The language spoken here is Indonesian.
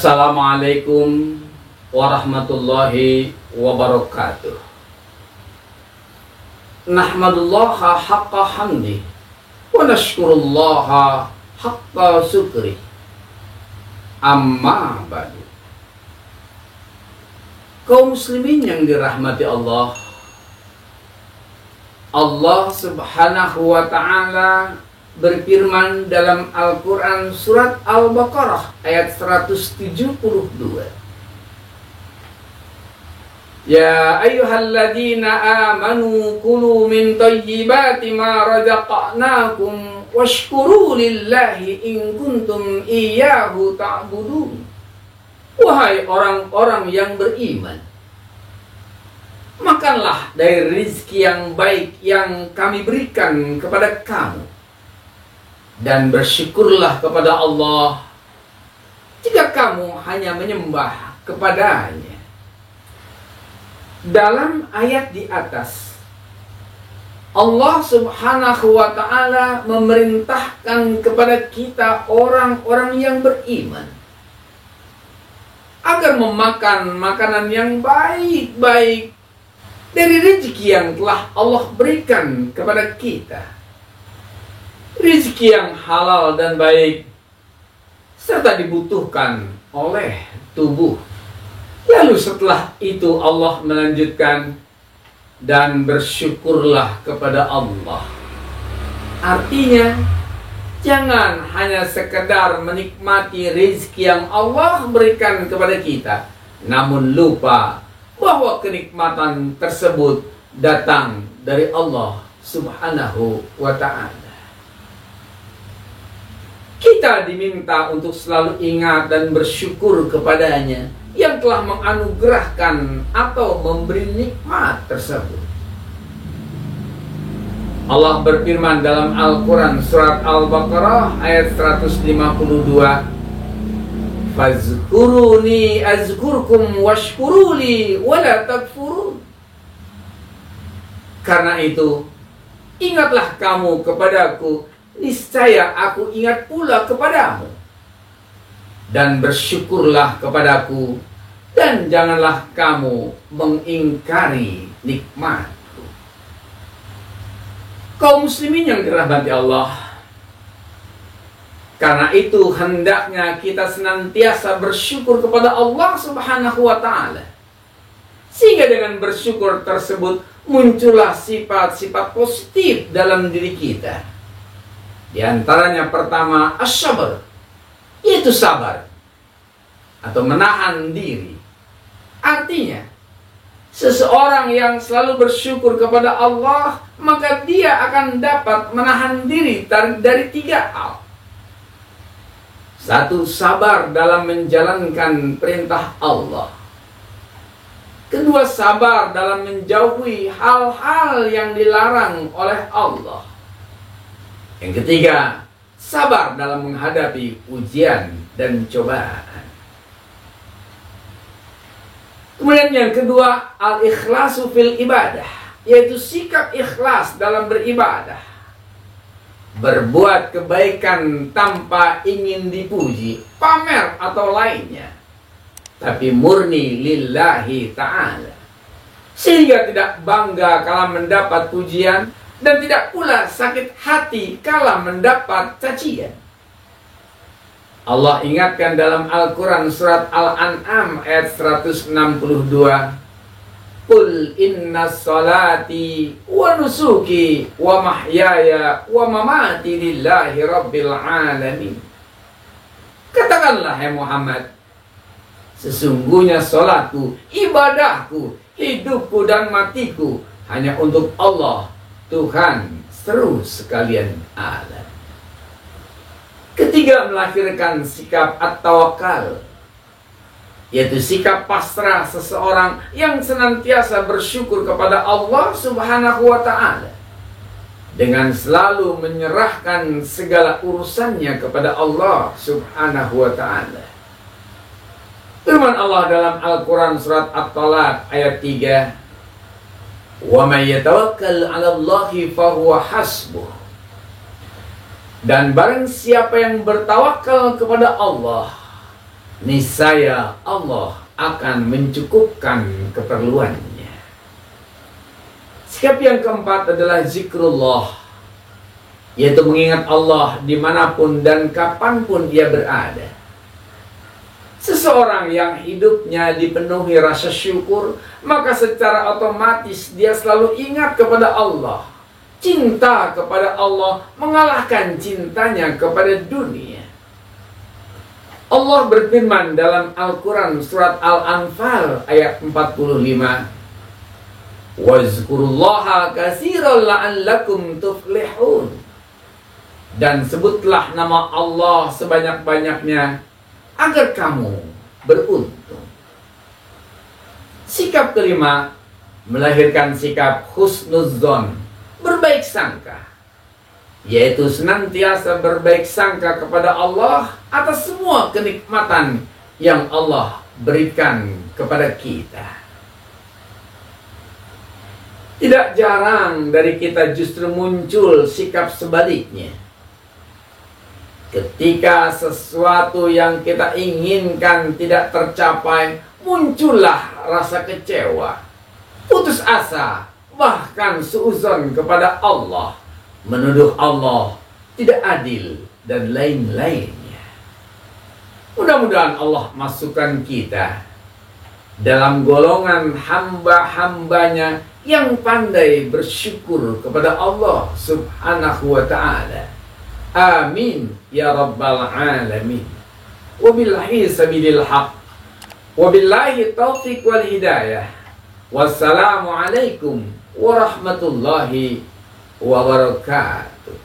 Assalamualaikum warahmatullahi wabarakatuh. Nahmadullaha haqqa hamdi wa nashkurullaha haqqa syukri. Amma ba'du. Kaum muslimin yang dirahmati Allah, Allah subhanahu wa ta'ala berfirman dalam Al-Quran surat Al-Baqarah ayat 172. Ya ayyuhalladzina amanu kulu min thayyibati ma razaqnakum washkuru lillahi in kuntum iyyahu ta'budun. Wahai orang-orang yang beriman, makanlah dari rizki yang baik yang kami berikan kepada kamu, dan bersyukurlah kepada Allah jika kamu hanya menyembah kepadanya. Dalam ayat di atas, Allah subhanahu wa ta'ala memerintahkan kepada kita orang-orang yang beriman agar memakan makanan yang baik-baik dari rezeki yang telah Allah berikan kepada kita. Rezeki yang halal dan baik serta dibutuhkan oleh tubuh. Lalu setelah itu Allah melanjutkan, dan bersyukurlah kepada Allah. Artinya, jangan hanya sekedar menikmati rezeki yang Allah berikan kepada kita, namun lupa bahwa kenikmatan tersebut datang dari Allah subhanahu wa ta'ala. Kita diminta untuk selalu ingat dan bersyukur kepadanya yang telah menganugerahkan atau memberi nikmat tersebut. Allah berfirman dalam Al-Quran surat Al-Baqarah ayat 152, Fazkuruni azkurkum washkuruli wala takfurun. Karena itu, ingatlah kamu kepadaku, niscaya aku ingat pula kepadamu, dan bersyukurlah kepadaku, dan janganlah kamu mengingkari nikmatku. Kaum muslimin yang dirahmati Allah, karena itu hendaknya kita senantiasa bersyukur kepada Allah subhanahu wa ta'ala, sehingga dengan bersyukur tersebut muncullah sifat-sifat positif dalam diri kita. Di antaranya pertama, as-sabar, yaitu sabar atau menahan diri. Artinya, seseorang yang selalu bersyukur kepada Allah, maka dia akan dapat menahan diri dari 3 hal. 1. Sabar dalam menjalankan perintah Allah. 2. Sabar dalam menjauhi hal-hal yang dilarang oleh Allah. Yang 3. Sabar dalam menghadapi ujian dan cobaan. Kemudian yang kedua, al-ikhlasu fil ibadah, yaitu sikap ikhlas dalam beribadah. Berbuat kebaikan tanpa ingin dipuji, pamer atau lainnya, tapi murni lillahi ta'ala, sehingga tidak bangga kala mendapat pujian, dan tidak pula sakit hati kala mendapat cacian. Allah ingatkan dalam Al-Quran surat Al-An'am ayat 162, Qul inna salati wa nusuki wa mahyaya wa mamati lillahi rabbil alamin. Katakanlah, hai Muhammad, sesungguhnya salatku, ibadahku, hidupku dan matiku hanya untuk Allah, Tuhan seluruh sekalian alam. Ketiga, melahirkan sikap at-tawakal, yaitu sikap pasrah seseorang yang senantiasa bersyukur kepada Allah subhanahu wa ta'ala, dengan selalu menyerahkan segala urusannya kepada Allah subhanahu wa ta'ala. Firman Allah dalam Al-Quran surat At-Talaq ayat 3, Wa may yatawakkal 'ala Allahi fahuwa hasbuh. Dan barang siapa yang bertawakal kepada Allah, niscaya Allah akan mencukupkan keperluannya. Sikap yang keempat adalah zikrullah, yaitu mengingat Allah dimanapun dan kapanpun ia berada. Seseorang yang hidupnya dipenuhi rasa syukur, maka secara otomatis dia selalu ingat kepada Allah. Cinta kepada Allah mengalahkan cintanya kepada dunia. Allah berfirman dalam Al-Quran surat Al-Anfal ayat 45, wazkurullaha katsiran la'allakum tuflihun. Dan sebutlah nama Allah sebanyak-banyaknya agar kamu beruntung. Sikap kelima melahirkan sikap husnudzon, berbaik sangka, yaitu senantiasa berbaik sangka kepada Allah atas semua kenikmatan yang Allah berikan kepada kita. Tidak jarang dari kita justru muncul sikap sebaliknya. Ketika sesuatu yang kita inginkan tidak tercapai, muncullah rasa kecewa, putus asa, bahkan suuzon kepada Allah, menuduh Allah tidak adil, dan lain-lainnya. Mudah-mudahan Allah masukkan kita dalam golongan hamba-hambanya yang pandai bersyukur kepada Allah Subhanahu wa ta'ala. Amin ya rabbal alamin. Wabillahi sabilil haq, wabillahi taufiq wal hidayah. Wassalamualaikum warahmatullahi wabarakatuh.